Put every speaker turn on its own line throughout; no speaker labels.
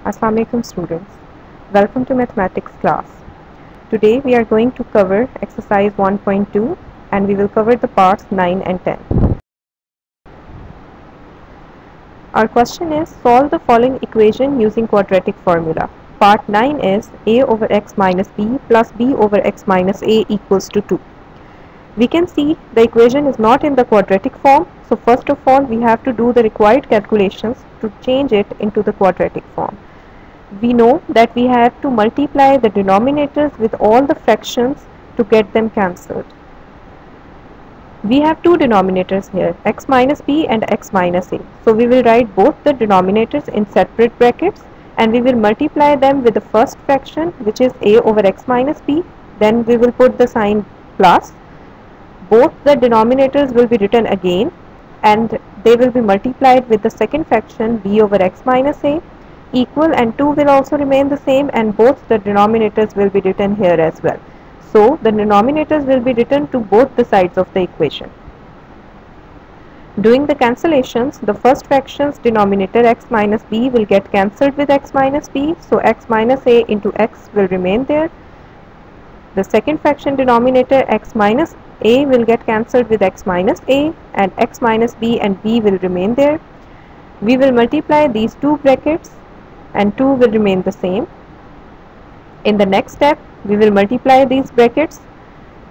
Assalamu alaikum students. Welcome to mathematics class. Today we are going to cover exercise 1.2 and we will cover the parts 9 and 10. Our question is solve the following equation using quadratic formula. Part 9 is a over x minus b plus b over x minus a equals to 2. We can see the equation is not in the quadratic form, so first of all we have to do the required calculations to change it into the quadratic form. We know that we have to multiply the denominators with all the fractions to get them cancelled. We have two denominators here, x minus b and x minus a. So we will write both the denominators in separate brackets and we will multiply them with the first fraction, which is a over x minus b. Then we will put the sign plus. Both the denominators will be written again and they will be multiplied with the second fraction b over x minus a equal, and 2 will also remain the same, and both the denominators will be written here as well. So the denominators will be written to both the sides of the equation. Doing the cancellations, the first fraction's denominator x minus b will get cancelled with x minus b, so x minus a into x will remain there. The second fraction denominator x minus a will get cancelled with x minus a, and x minus b and b will remain there. We will multiply these two brackets and 2 will remain the same. In the next step we will multiply these brackets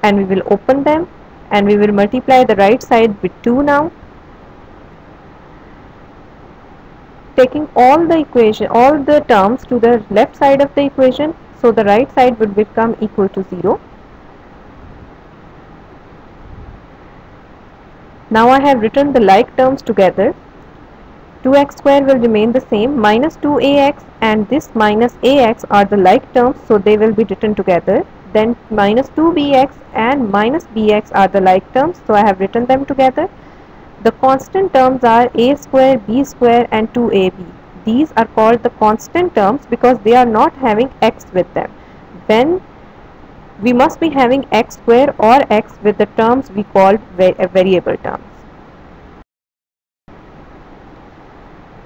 and we will open them and we will multiply the right side with 2 now. Taking all the terms to the left side of the equation, so the right side would become equal to 0. Now I have written the like terms together. 2x square will remain the same, minus 2ax and this minus ax are the like terms, so they will be written together. Then minus 2bx and minus bx are the like terms, so I have written them together. The constant terms are a square, b square and 2ab. These are called the constant terms because they are not having x with them. Then we must be having x square or x with the terms we call variable terms.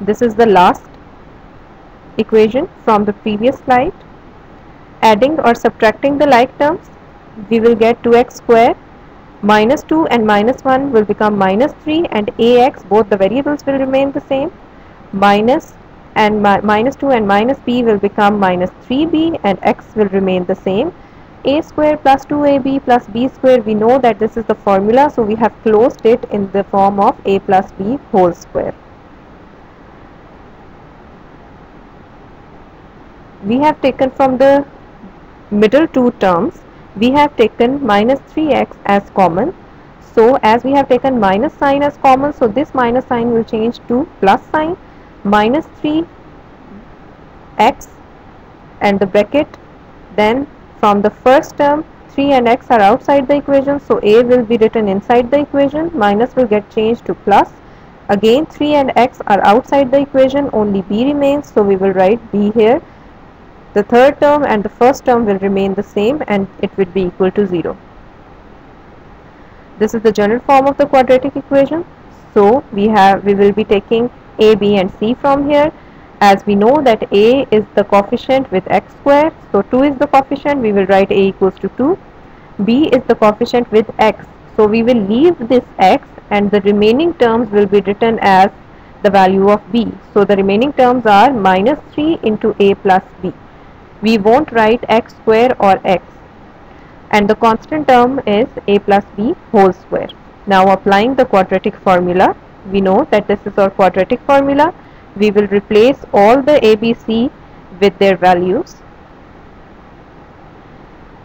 This is the last equation from the previous slide. Adding or subtracting the like terms, we will get 2x square, minus 2 and minus 1 will become minus 3, and ax, both the variables will remain the same. Minus 2 and minus b will become minus 3b and x will remain the same. A square plus 2ab plus b square, we know that this is the formula, so we have closed it in the form of a plus b whole square. We have taken from the middle two terms, we have taken minus 3x as common. So as we have taken minus sign as common, so this minus sign will change to plus sign. Minus 3x and the bracket, then from the first term 3 and x are outside the equation, so a will be written inside the equation, minus will get changed to plus. Again 3 and x are outside the equation, only b remains, so we will write b here. The third term and the first term will remain the same and it will be equal to 0. This is the general form of the quadratic equation. So we will be taking a, b and c from here. As we know that a is the coefficient with x square, so 2 is the coefficient, we will write a equals to 2. B is the coefficient with x, so we will leave this x and the remaining terms will be written as the value of b. So the remaining terms are minus 3 into a plus b. We won't write x square or x, and the constant term is a plus b whole square. Now applying the quadratic formula, we know that this is our quadratic formula. We will replace all the ABC with their values.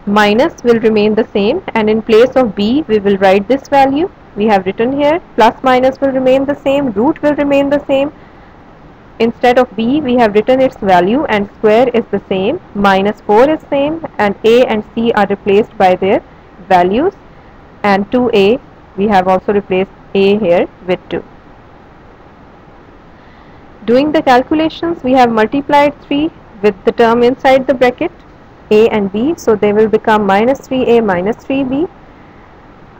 Minus will remain the same, and in place of b we will write this value we have written here. Plus minus will remain the same, root will remain the same. Instead of b we have written its value, and square is the same, minus 4 is same, and a and c are replaced by their values, and 2a we have also replaced a here with 2. Doing the calculations, we have multiplied 3 with the term inside the bracket a and b, so they will become minus 3a minus 3b.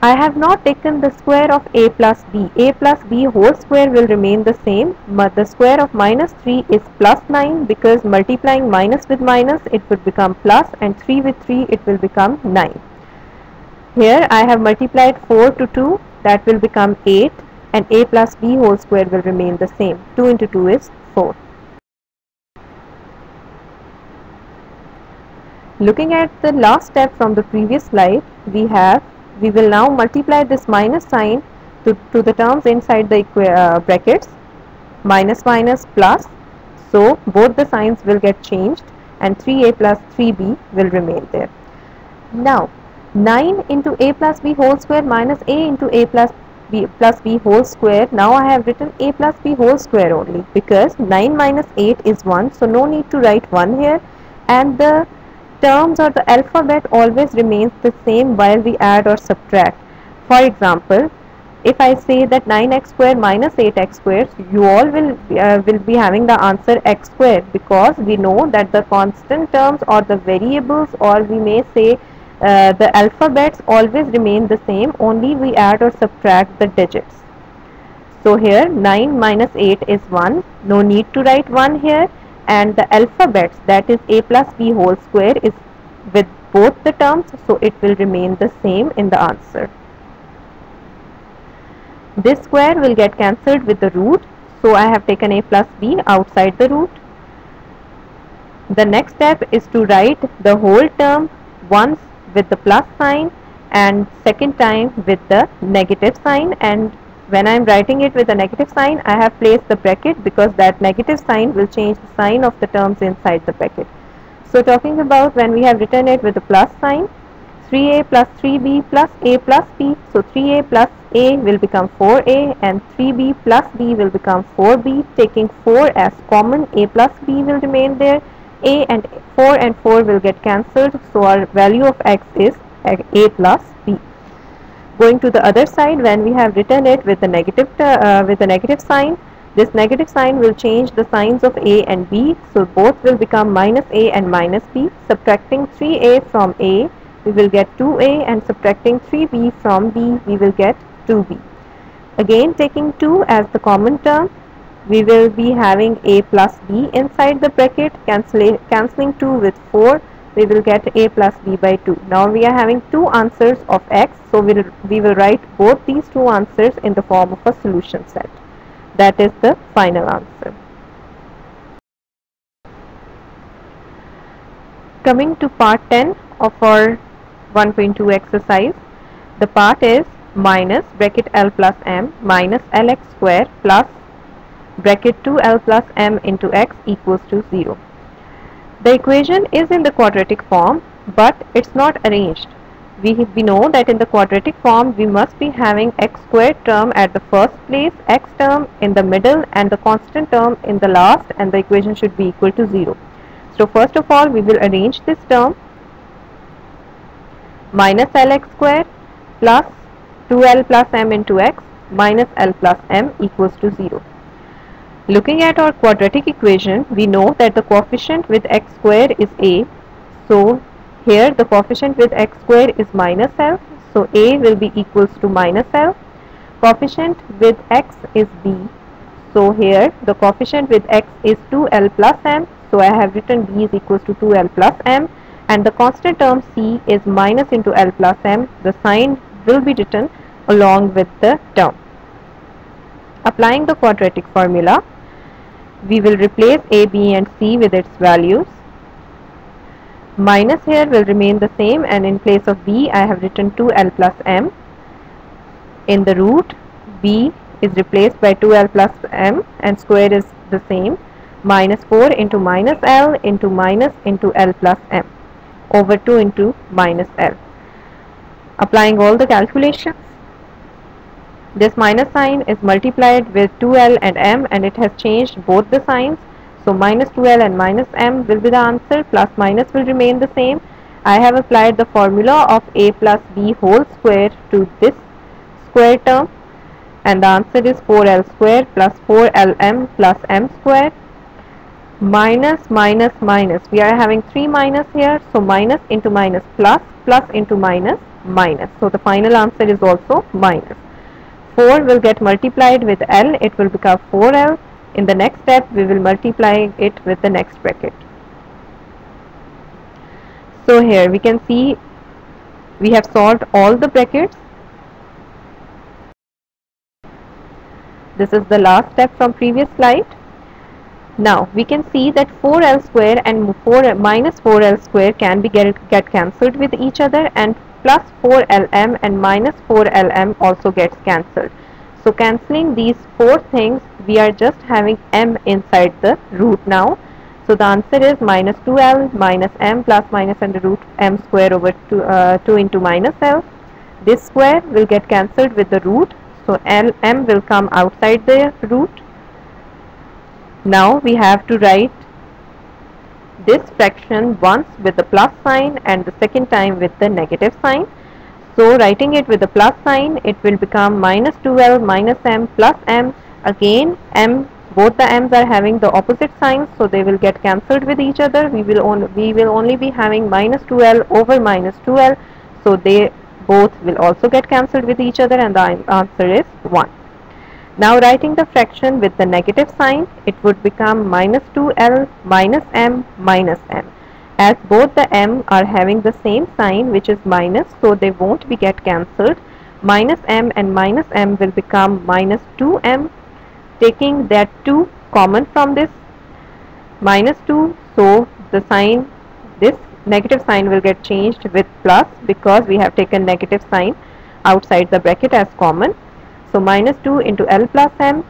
I have not taken the square of a plus b. A plus b whole square will remain the same, but the square of minus 3 is plus 9 because multiplying minus with minus it would become plus, and 3 with 3 it will become 9. Here I have multiplied 4 to 2, that will become 8, and a plus b whole square will remain the same. 2 into 2 is 4. Looking at the last step from the previous slide, we will now multiply this minus sign to the terms inside the brackets, minus minus plus, so both the signs will get changed and 3a plus 3b will remain there. Now 9 into a plus b whole square minus a into a plus b whole square, now I have written a plus b whole square only because 9 minus 8 is 1, so no need to write 1 here, and the terms or the alphabet always remains the same while we add or subtract. For example, if I say that 9x square minus 8x square, you all will be having the answer x square, because we know that the constant terms or the variables, or we may say the alphabets, always remain the same, only we add or subtract the digits. So here 9 minus 8 is 1, no need to write 1 here, and the alphabets, that is a plus b whole square, is with both the terms, so it will remain the same in the answer. This square will get cancelled with the root, so I have taken a plus b outside the root. The next step is to write the whole term once with the plus sign and second time with the negative sign, and when I am writing it with a negative sign, I have placed the bracket because that negative sign will change the sign of the terms inside the bracket. So talking about when we have written it with a plus sign, 3a plus 3b plus a plus b, so 3a plus a will become 4a and 3b plus b will become 4b. Taking 4 as common, a plus b will remain there, a and 4 will get cancelled, so our value of x is a plus b. Going to the other side, when we have written it with the negative sign, this negative sign will change the signs of a and b, so both will become minus a and minus b. Subtracting 3a from a, we will get 2a, and subtracting 3b from b, we will get 2b. Again, taking 2 as the common term, we will be having a plus b inside the bracket, cancelling 2 with 4, we will get a plus b by 2. Now we are having two answers of x, so we will write both these two answers in the form of a solution set. That is the final answer. Coming to part 10 of our 1.2 exercise, the part is minus bracket l plus m minus lx square plus bracket 2l plus m into x equals to 0. The equation is in the quadratic form, but it's not arranged. We know that in the quadratic form we must be having x squared term at the first place, x term in the middle, and the constant term in the last, and the equation should be equal to 0. So first of all, we will arrange this term. Minus lx square plus 2l plus m into x minus l plus m equals to 0. Looking at our quadratic equation, we know that the coefficient with x square is a, so here the coefficient with x square is minus l, so a will be equals to minus l. Coefficient with x is b, so here the coefficient with x is 2l plus m, so I have written b is equals to 2l plus m, and the constant term c is minus into l plus m. The sign will be written along with the term. Applying the quadratic formula, we will replace a, b and c with its values. Minus here will remain the same, and in place of b I have written 2l plus m. In the root, b is replaced by 2l plus m and square is the same, minus 4 into minus l into minus into l plus m over 2 into minus l. Applying all the calculations, this minus sign is multiplied with 2l and m, and it has changed both the signs. So minus 2l and minus m will be the answer, plus minus will remain the same. I have applied the formula of a plus b whole square to this square term, and the answer is 4l square plus 4lm plus m square. Minus minus minus, we are having 3 minus here, so minus into minus plus, plus into minus minus. So the final answer is also minus. 4 will get multiplied with L, it will become 4L. In the next step, we will multiply it with the next bracket. So here we can see we have solved all the brackets. This is the last step from previous slide. Now we can see that 4L square and minus 4L square can be get cancelled with each other, and plus 4LM and minus 4LM also gets cancelled. So cancelling these four things, we are just having m inside the root now. So the answer is minus 2L minus m plus minus under root m square over 2 into minus L. This square will get cancelled with the root, so m will come outside the root. Now we have to write this fraction once with the plus sign and the second time with the negative sign. So writing it with the plus sign, it will become minus 2L minus m plus m. Again m, both the m's are having the opposite signs, so they will get cancelled with each other. We will only be having minus 2L over minus 2L, so they both will also get cancelled with each other, and the answer is 1. Now writing the fraction with the negative sign, it would become minus 2L minus m minus m. As both the m are having the same sign, which is minus, so they won't be get cancelled. Minus m and minus m will become minus 2m. Taking that 2 common from this minus 2, so the sign, this negative sign will get changed with plus, because we have taken negative sign outside the bracket as common. So minus 2 into L plus m,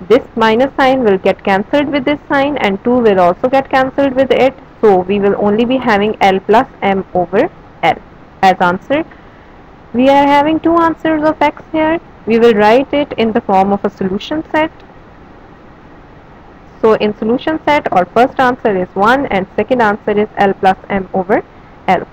this minus sign will get cancelled with this sign, and 2 will also get cancelled with it. So we will only be having L plus m over L as answer. We are having two answers of x here. We will write it in the form of a solution set. So in solution set, our first answer is 1 and second answer is L plus m over L.